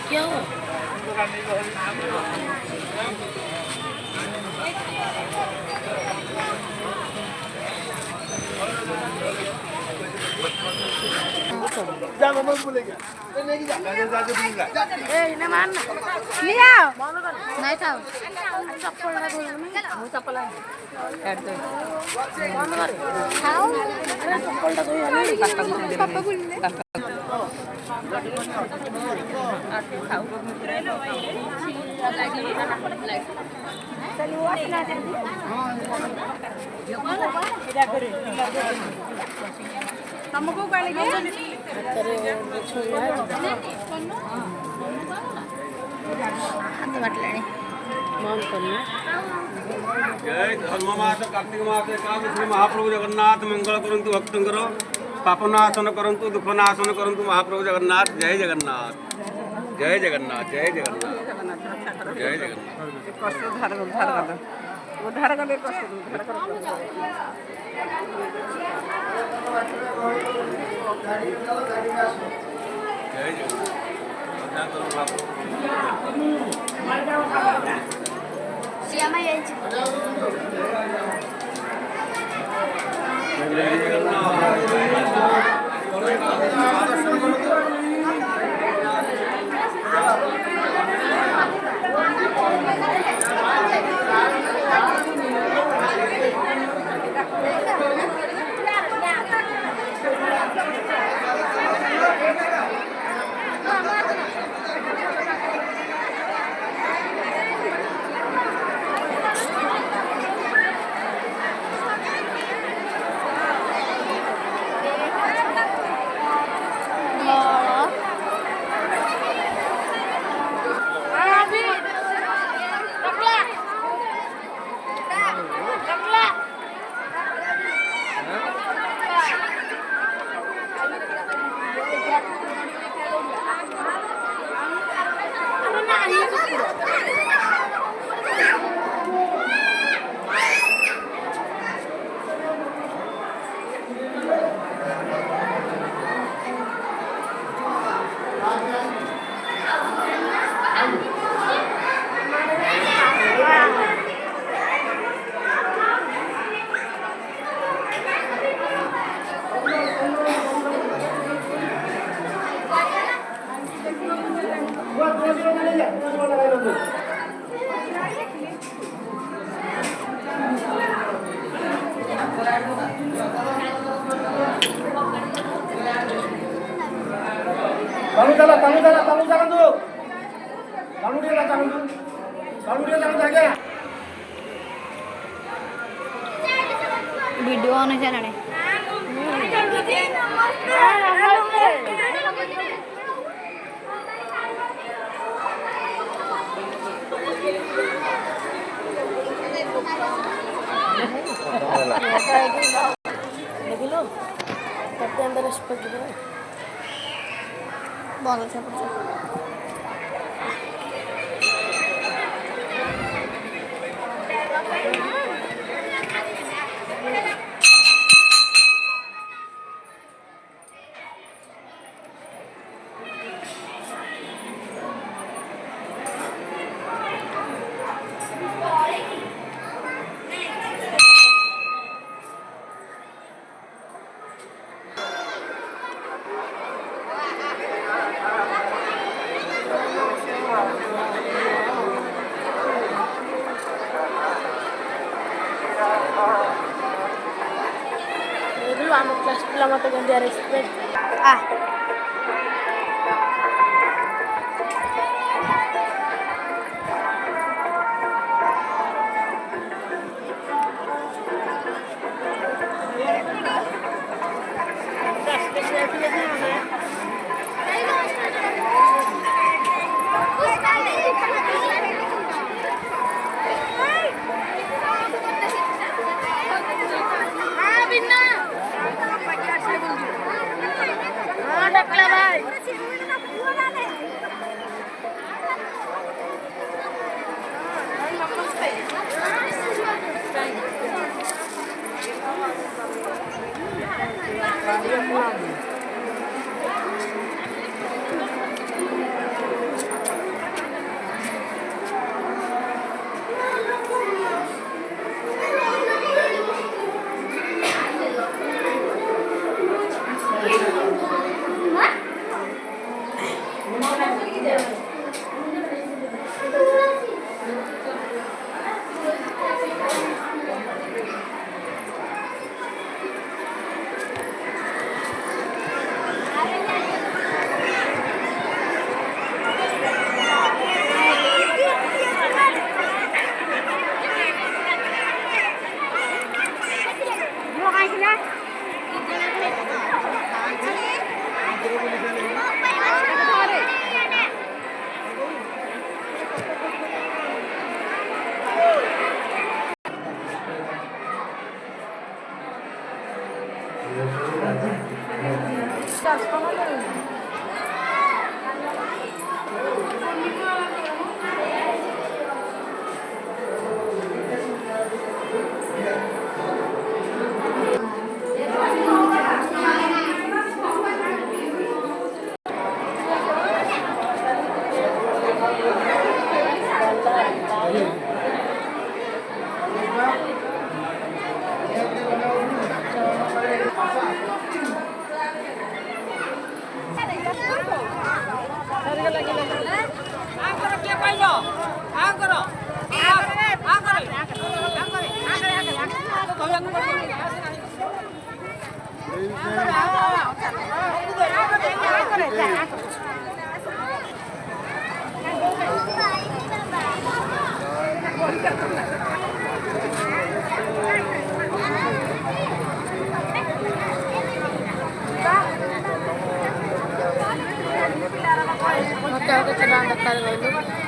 क्या हुआ? जा मम्मा बोले क्या नहीं जा इन्हें मारना नहीं आओ नहीं खाओ चप्पल ना कोई नहीं चप्पल ऐड दो बंद कर खाओ अरे चप्पल ना कोई नहीं पापा बोल ले खाओ चलो वासना दे हां करे हमको काले के अंत माట్లాడి मौन करना जय धर्ममास कार्तिक मास एकादशी महाप्रभु जगन्नाथ मंगल करंतु भक्तंकर पापनाशन करंतु दुखनाशन करंतु महाप्रभु जगन्नाथ जय जगन्नाथ जय जगन्नाथ जय जगन्नाथ जय जगन्नाथ कष्ट उद्धार कर कष्ट उद्धार कर जय जगन्नाथ श्यामा यायची Tamu jangan tuh. Tamu dia jangan tuh. Tamu dia jangan jaga. Video on है ना देखिलो सबके अंदर रिस्पेक्ट करो बहुत अच्छा पूछा dulu anak kelas pulang atau ganti respect Oke, kita berangkat kali dulu.